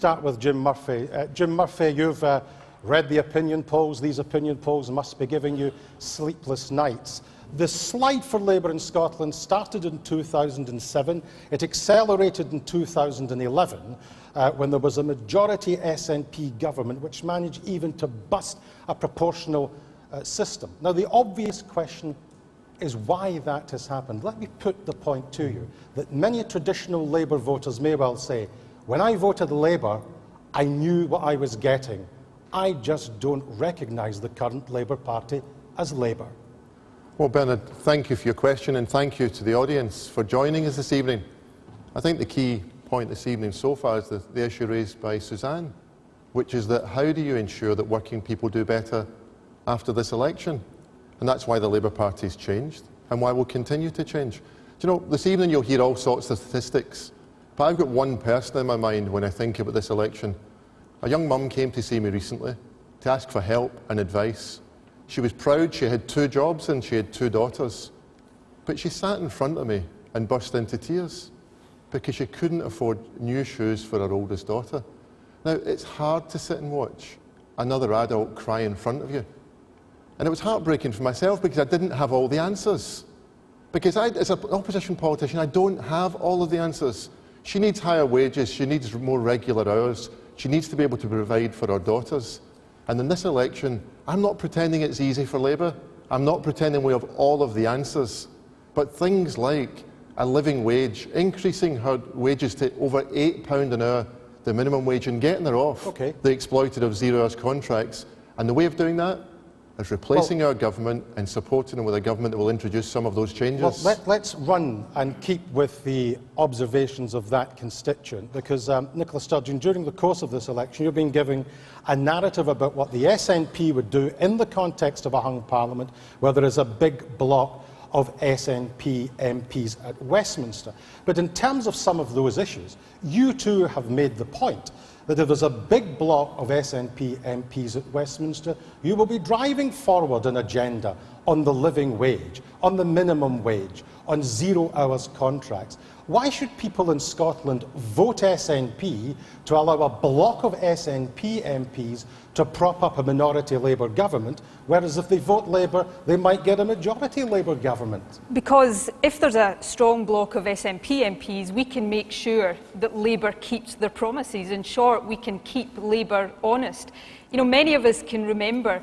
Start with Jim Murphy. Jim Murphy, you've read the opinion polls. These opinion polls must be giving you sleepless nights. The slide for Labour in Scotland started in 2007. It accelerated in 2011 when there was a majority SNP government which managed even to bust a proportional system. Now, the obvious question is why that has happened. Let me put the point to you that many traditional Labour voters may well say, when I voted Labour, I knew what I was getting. I just don't recognise the current Labour Party as Labour. Well, Bernard, thank you for your question, and thank you to the audience for joining us this evening. I think the key point this evening so far is the issue raised by Suzanne, which is that how do you ensure that working people do better after this election? And that's why the Labour Party has changed, and why we'll continue to change. Do you know, this evening you'll hear all sorts of statistics, but I've got one person in my mind when I think about this election. A young mum came to see me recently to ask for help and advice. She was proud she had 2 jobs and she had 2 daughters. But she sat in front of me and burst into tears because she couldn't afford new shoes for her oldest daughter. Now, it's hard to sit and watch another adult cry in front of you. And it was heartbreaking for myself because I didn't have all the answers. Because as an opposition politician, I don't have all of the answers. She needs higher wages, she needs more regular hours, she needs to be able to provide for her daughters. And in this election, I'm not pretending it's easy for Labour. I'm not pretending we have all of the answers. But things like a living wage, increasing her wages to over £8 an hour, the minimum wage, and getting her off the exploitative 0 hours contracts. And the way of doing that is replacing our government and supporting them with a government that will introduce some of those changes. Well, let's run and keep with the observations of that constituent, because Nicola Sturgeon, during the course of this election, you've been giving a narrative about what the SNP would do in the context of a hung parliament where there is a big block of SNP MPs at Westminster. But in terms of some of those issues, you too have made the point that if there's a big block of SNP MPs at Westminster, you will be driving forward an agenda on the living wage, on the minimum wage, on 0 hours contracts. Why should people in Scotland vote SNP to allow a block of SNP MPs to prop up a minority Labour government, whereas if they vote Labour, they might get a majority Labour government? Because if there's a strong block of SNP MPs, we can make sure that Labour keeps their promises. In short, we can keep Labour honest. You know, many of us can remember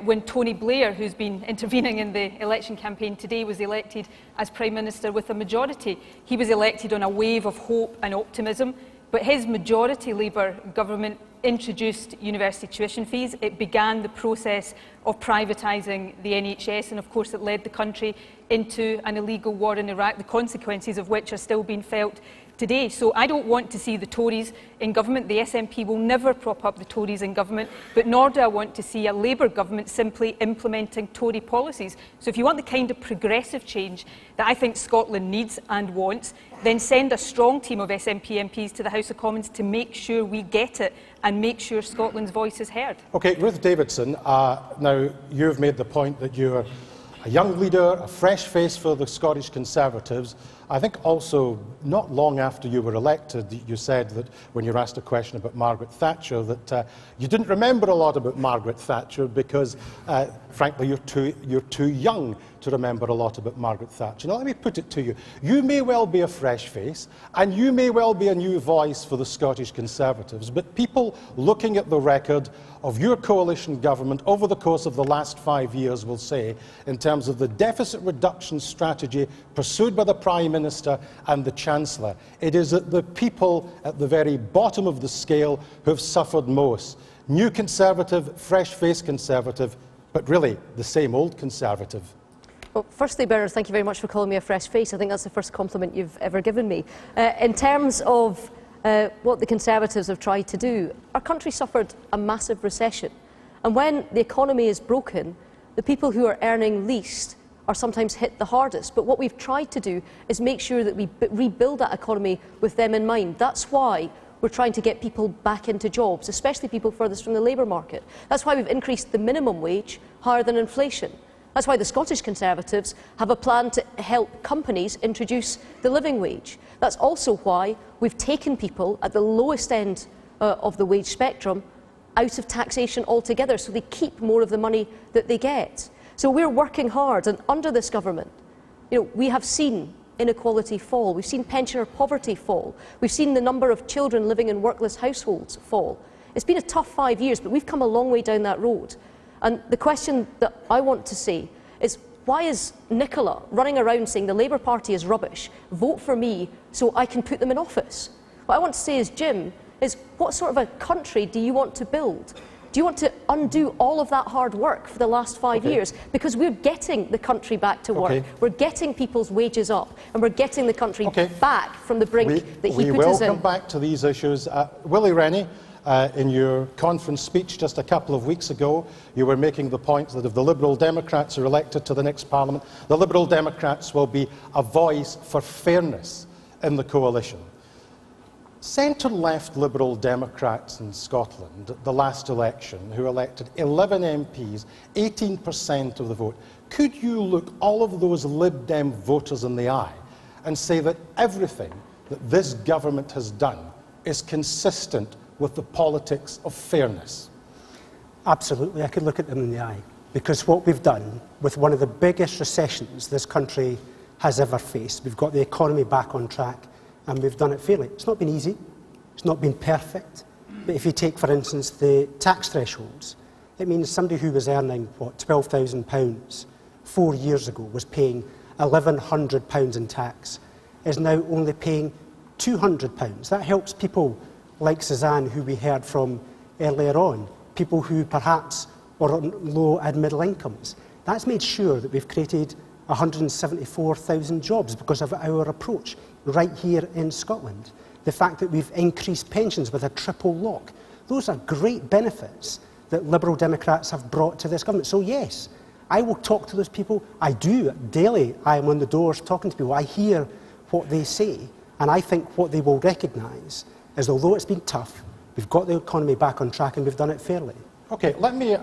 when Tony Blair, who's been intervening in the election campaign today, was elected as Prime Minister with a majority. He was elected on a wave of hope and optimism, but his majority Labour government introduced university tuition fees. It began the process of privatising the NHS, and of course it led the country into an illegal war in Iraq, the consequences of which are still being felt today. So I don't want to see the Tories in government. The SNP will never prop up the Tories in government, but nor do I want to see a Labour government simply implementing Tory policies. So if you want the kind of progressive change that I think Scotland needs and wants, then send a strong team of SNP MPs to the House of Commons to make sure we get it and make sure Scotland's voice is heard. OK, Ruth Davidson, now you've made the point that you're a young leader, a fresh face for the Scottish Conservatives. I think also, not long after you were elected, you said that when you were asked a question about Margaret Thatcher, that you didn't remember a lot about Margaret Thatcher because, frankly, you're too young to remember a lot about Margaret Thatcher. Now, let me put it to you. You may well be a fresh face, and you may well be a new voice for the Scottish Conservatives, but people looking at the record of your coalition government over the course of the last 5 years will say, in terms of the deficit reduction strategy pursued by the Prime Minister and the Chancellor, it is the people at the very bottom of the scale who have suffered most. New Conservative, fresh-faced Conservative, but really the same old Conservative. Well, firstly, Bernard, thank you very much for calling me a fresh face. I think that's the first compliment you've ever given me. In terms of what the Conservatives have tried to do, our country suffered a massive recession. And when the economy is broken, the people who are earning least are sometimes hit the hardest. But what we've tried to do is make sure that we rebuild that economy with them in mind. That's why we're trying to get people back into jobs, especially people furthest from the labour market. That's why we've increased the minimum wage higher than inflation. That's why the Scottish Conservatives have a plan to help companies introduce the living wage. That's also why we've taken people at the lowest end of the wage spectrum out of taxation altogether, so they keep more of the money that they get. So we're working hard, and under this government, we have seen inequality fall, we've seen pensioner poverty fall, we've seen the number of children living in workless households fall. It's been a tough 5 years, but we've come a long way down that road. And the question that I want to say is, why is Nicola running around saying the Labour Party is rubbish, vote for me so I can put them in office? What I want to say is, Jim, is what sort of a country do you want to build? Do you want to undo all of that hard work for the last 5 years? Because we're getting the country back to work, we're getting people's wages up, and we're getting the country back from the brink that he put us in. We will come back to these issues. Willie, Rennie, in your conference speech just a couple of weeks ago, you were making the point that if the Liberal Democrats are elected to the next Parliament, the Liberal Democrats will be a voice for fairness in the coalition. Centre-left Liberal Democrats in Scotland, the last election, who elected 11 MPs, 18% of the vote, could you look all of those Lib Dem voters in the eye and say that everything that this government has done is consistent with the politics of fairness? Absolutely, I could look at them in the eye, because what we've done with one of the biggest recessions this country has ever faced, we've got the economy back on track, and we've done it fairly. It's not been easy, it's not been perfect, but if you take, for instance, the tax thresholds, it means somebody who was earning, £12,000 4 years ago was paying £1,100 in tax, is now only paying £200. That helps people like Suzanne, who we heard from earlier on, people who perhaps are on low and middle incomes. That's made sure that we've created 174,000 jobs because of our approach right here in Scotland. The fact that we've increased pensions with a triple lock. Those are great benefits that Liberal Democrats have brought to this government. So yes, I will talk to those people. I do daily. I am on the doors talking to people. I hear what they say, and I think what they will recognise is, although it's been tough, we've got the economy back on track and we've done it fairly. Okay, let me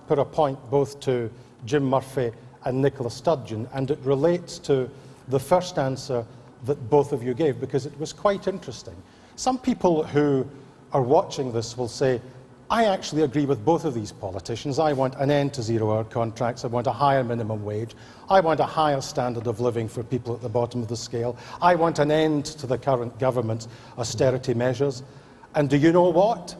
put a point both to Jim Murphy and Nicola Sturgeon, and it relates to the first answer that both of you gave, because it was quite interesting. Some people who are watching this will say, I actually agree with both of these politicians. I want an end to zero-hour contracts. I want a higher minimum wage. I want a higher standard of living for people at the bottom of the scale. I want an end to the current government's austerity measures. And do you know what?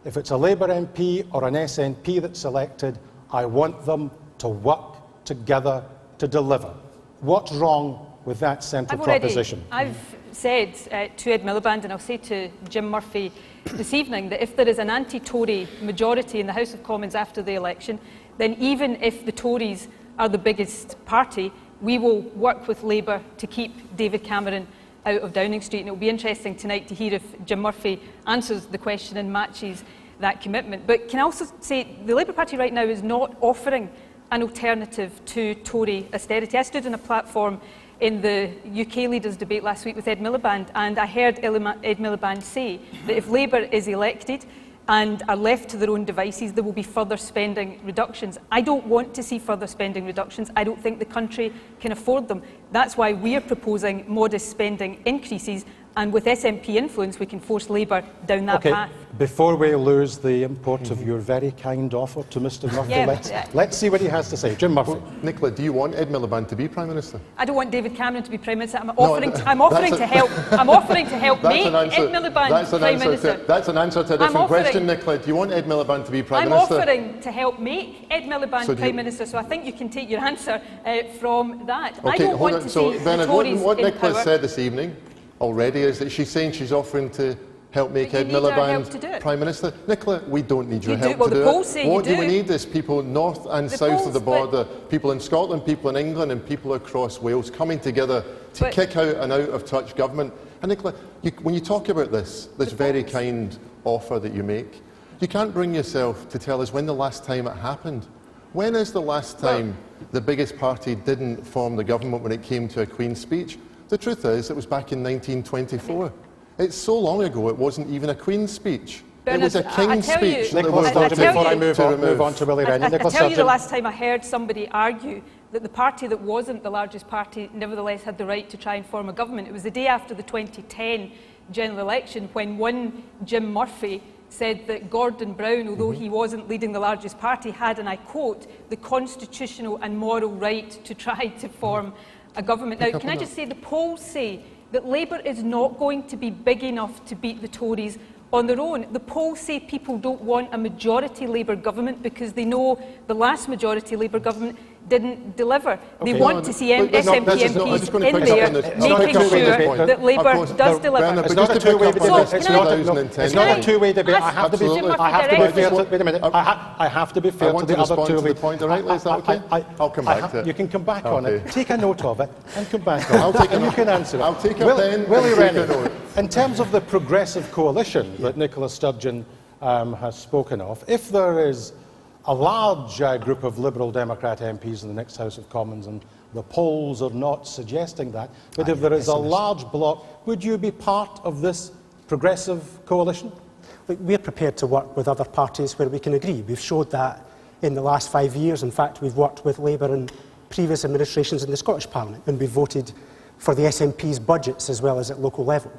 If it's a Labour MP or an SNP that's elected, I want them to work together to deliver. What's wrong with that central proposition? I've said to Ed Miliband, and I'll say to Jim Murphy this evening, that if there is an anti-Tory majority in the House of Commons after the election, then even if the Tories are the biggest party, we will work with Labour to keep David Cameron out of Downing Street. And it will be interesting tonight to hear if Jim Murphy answers the question and matches that commitment. But can I also say the Labour Party right now is not offering an alternative to Tory austerity. I stood on a platform in the UK leaders' debate last week with Ed Miliband, and I heard Ed Miliband say that if Labour is elected and are left to their own devices, there will be further spending reductions. I don't want to see further spending reductions. I don't think the country can afford them. That's why we are proposing modest spending increases, and with SNP influence, we can force Labour down that path. Before we lose the import of your very kind offer to Mr Murphy, let's see what he has to say. Jim Murphy. Well, Nicola, do you want Ed Miliband to be Prime Minister? I don't want David Cameron to be Prime Minister. I'm offering to help make Ed Miliband Prime Minister. That's an answer to a different question, Nicola. Do you want Ed Miliband to be Prime Minister? I'm offering to help make Ed Miliband Prime Minister, so I think you can take your answer from that. Okay, I don't want to see the Tories what in Nicola power. Said this evening already is that she's saying she's offering to help make Ed Miliband Prime Minister. Nicola, we don't need your help to do it. What do we need is people north and south of the border, people in Scotland, people in England and people across Wales coming together to kick out an out-of-touch government. And Nicola, when you talk about this very kind offer that you make, you can't bring yourself to tell us when the last time it happened. When is the last time the biggest party didn't form the government when it came to a Queen's speech? The truth is, it was back in 1924. It's so long ago, it wasn't even a Queen's speech. Bernard, it was a King's speech. Nicola Sturgeon, before I move on to Willie Rennie. I tell you the last time I heard somebody argue that the party that wasn't the largest party nevertheless had the right to try and form a government. It was the day after the 2010 general election, when one Jim Murphy said that Gordon Brown, although he wasn't leading the largest party, had, and I quote, the constitutional and moral right to try to form a government. Now, can I just say, the polls say that Labour is not going to be big enough to beat the Tories on their own. The polls say people don't want a majority Labour government because they know the last majority Labour government didn't deliver. They want to see SNP MPs in there, making sure that Labour does deliver. It's not a two-way debate. It's not a two-way debate. I have to be fair. Wait a minute. I have to be fair to the other two. The point directly. Is that okay? I'll come back to it. You can come back on it. Take a note of it and come back on it. And you can answer it. I'll take a pen. Willie, Rennie, in terms of the progressive coalition that Nicola Sturgeon has spoken of, if there is a large group of Liberal Democrat MPs in the next House of Commons, and the polls are not suggesting that, but if there is a large bloc, would you be part of this progressive coalition? Look, we're prepared to work with other parties where we can agree. We've showed that in the last 5 years. In fact, we've worked with Labour in previous administrations in the Scottish Parliament when we voted for the SNP's budgets as well as at local level.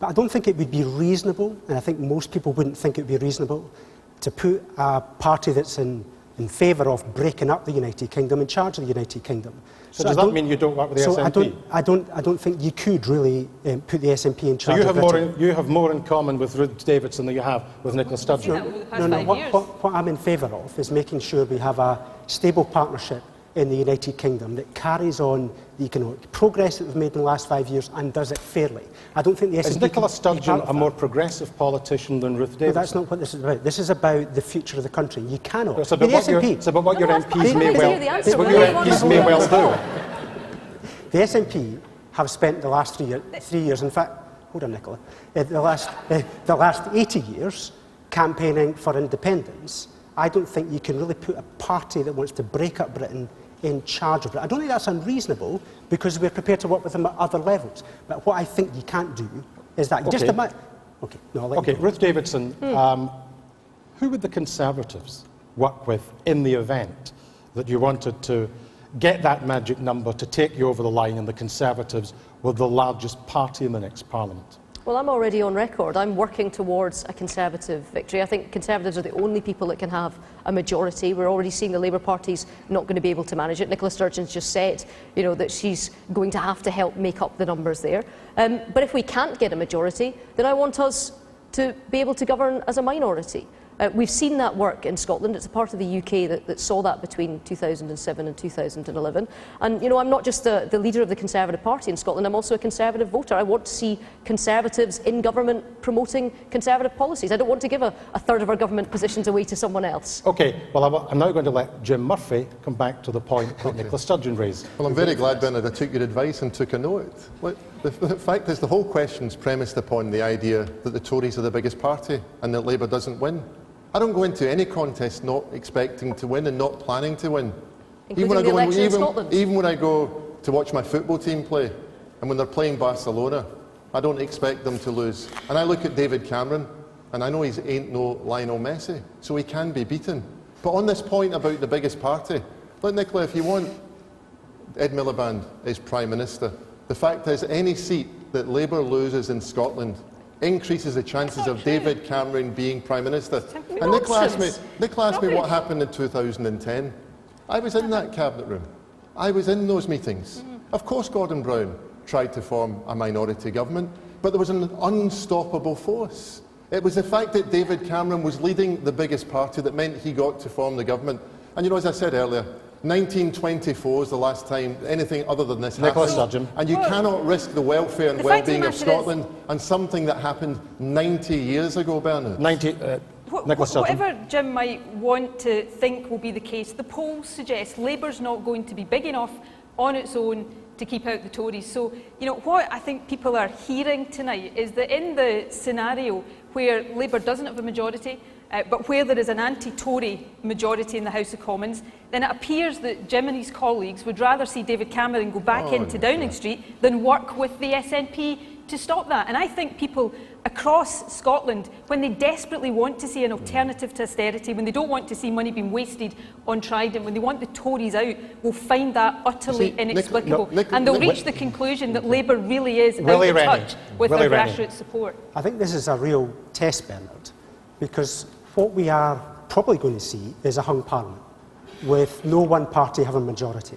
But I don't think it would be reasonable, and I think most people wouldn't think it would be reasonable, to put a party that's in favour of breaking up the United Kingdom in charge of the United Kingdom. So does that mean you don't work with the SNP? I don't think you could really put the SNP in charge of Britain. You have more in common with Ruth Davidson than you have with Nicola Sturgeon. No. What I'm in favour of is making sure we have a stable partnership in the United Kingdom that carries on the economic progress that we've made in the last 5 years and does it fairly. I don't think the SNP... Is Nicola Sturgeon a more progressive politician than Ruth Davidson? No, that's not what this is about. This is about the future of the country. You cannot... It's about what your MPs may well do. The SNP have spent the last 3 years, in fact... Hold on, Nicola. The last 80 years campaigning for independence. I don't think you can really put a party that wants to break up Britain in charge of it. I don't think that's unreasonable because we're prepared to work with them at other levels. But what I think you can't do is that just about... Okay, Ruth Davidson, who would the Conservatives work with in the event that you wanted to get that magic number to take you over the line and the Conservatives were the largest party in the next Parliament? Well, I'm already on record. I'm working towards a Conservative victory. I think Conservatives are the only people that can have a majority. We're already seeing the Labour Party's not going to be able to manage it. Nicola Sturgeon's just said, that she's going to have to help make up the numbers there. But if we can't get a majority, then I want us to be able to govern as a minority. We've seen that work in Scotland. It's a part of the UK that saw that between 2007 and 2011. And, I'm not just the leader of the Conservative Party in Scotland, I'm also a Conservative voter. I want to see Conservatives in government promoting Conservative policies. I don't want to give a third of our government positions away to someone else. OK, well, I'm now going to let Jim Murphy come back to the point that Nicola Sturgeon raised. Well, I'm very glad, Bernard, I took your advice and took a note. Look, the fact is, the whole question's premised upon the idea that the Tories are the biggest party and that Labour doesn't win. I don't go into any contest not expecting to win and not planning to win. Even when I go to watch my football team play, and when they're playing Barcelona, I don't expect them to lose. And I look at David Cameron, and I know he ain't no Lionel Messi, so he can be beaten. But on this point about the biggest party, look, Nicola, if you want Ed Miliband as Prime Minister, the fact is any seat that Labour loses in Scotland increases the chances of David Cameron being Prime Minister. And Nicola asked me what happened in 2010. I was in that cabinet room. I was in those meetings. Of course Gordon Brown tried to form a minority government, but there was an unstoppable force. It was the fact that David Cameron was leading the biggest party that meant he got to form the government. And as I said earlier, 1924 is the last time anything other than this happened. And you cannot risk the welfare and well-being of Scotland on something that happened 90 years ago, Bernard. Whatever Jim might want to think will be the case, the polls suggest Labour's not going to be big enough on its own to keep out the Tories. So, what I think people are hearing tonight is that in the scenario where Labour doesn't have a majority, but where there is an anti-Tory majority in the House of Commons, then it appears that Jim and his colleagues would rather see David Cameron go back into Downing Street than work with the SNP to stop that. And I think people across Scotland, when they desperately want to see an alternative to austerity, when they don't want to see money being wasted on Trident, when they want the Tories out, will find that utterly inexplicable. And they'll reach the conclusion that Labour really is out of touch with their grassroots support. I think this is a real test, Bernard, because what we are probably going to see is a hung parliament with no one party having a majority.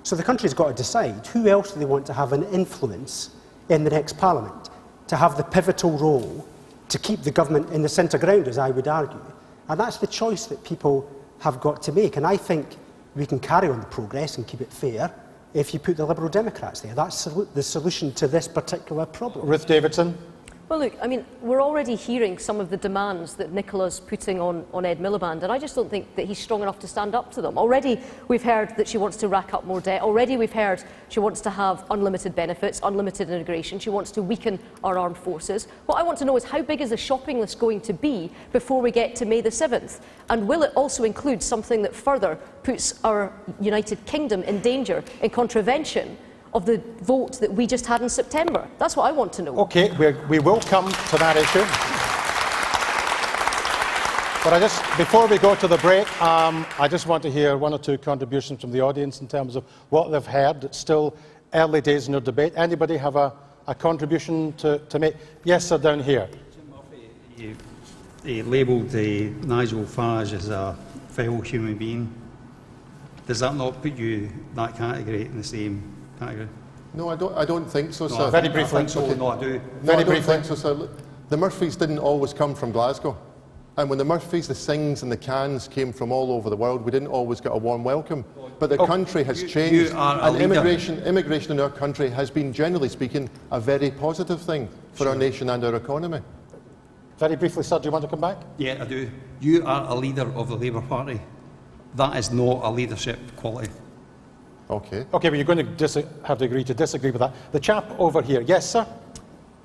So the country's got to decide who else do they want to have an influence in the next parliament, to have the pivotal role to keep the government in the centre ground, as I would argue. And that's the choice that people have got to make. And I think we can carry on the progress and keep it fair if you put the Liberal Democrats there. That's the solution to this particular problem. Ruth Davidson. Well, look, I mean, we're already hearing some of the demands that Nicola's putting on Ed Miliband, and I just don't think that he's strong enough to stand up to them. Already we've heard that she wants to rack up more debt. Already we've heard she wants to have unlimited benefits, unlimited immigration. She wants to weaken our armed forces. What I want to know is how big is the shopping list going to be before we get to May the 7th? And will it also include something that further puts our United Kingdom in danger, in contravention of the vote that we just had in September? That's what I want to know. OK, we will come to that issue. But before we go to the break, I just want to hear one or two contributions from the audience in terms of what they've heard. It's still early days in your debate. Anybody have a contribution to make? Yes, sir, down here. Jim Murphy, you labelled Nigel Farage as a foul human being. Does that not put you that category in the same category? No, I don't think so, No, sir. Very briefly. I think so. No, I do. No, Very I don't briefly. think so, sir. Look, the Murphys didn't always come from Glasgow. And when the Murphys, the Sings and the Cans came from all over the world, we didn't always get a warm welcome. But the country has changed, you are a and leader. immigration in our country has been, generally speaking, a very positive thing for our nation and our economy. Very briefly, sir, do you want to come back? Yeah, I do. You are a leader of the Labour Party. That is not a leadership quality. Okay. OK, but you're going to have to agree to disagree with that. The chap over here. Yes, sir?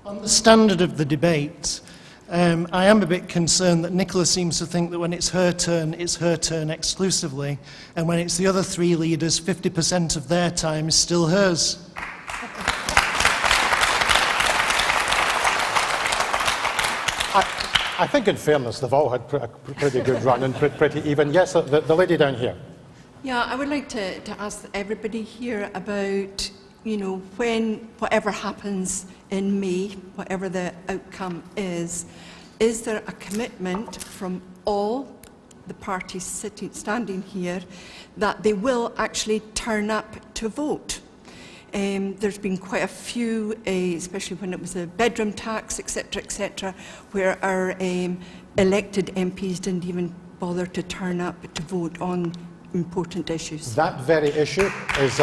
On the standard of the debate, I am a bit concerned that Nicola seems to think that when it's her turn exclusively, and when it's the other three leaders, 50% of their time is still hers. I think, in fairness, they've all had a pretty good run and pretty even. Yes, sir, the lady down here. Yeah, I would like to ask everybody here about, when whatever happens in May, whatever the outcome is there a commitment from all the parties standing here that they will actually turn up to vote? There's been quite a few, especially when it was a bedroom tax, etc., where our elected MPs didn't even bother to turn up to vote on important issues. That very issue is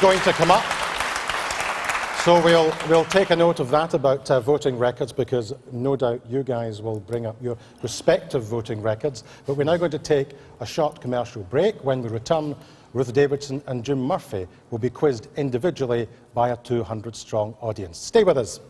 going to come up. So we'll take a note of that about voting records, because no doubt you guys will bring up your respective voting records. But we're now going to take a short commercial break. When we return, Ruth Davidson and Jim Murphy will be quizzed individually by a 200-strong audience. Stay with us.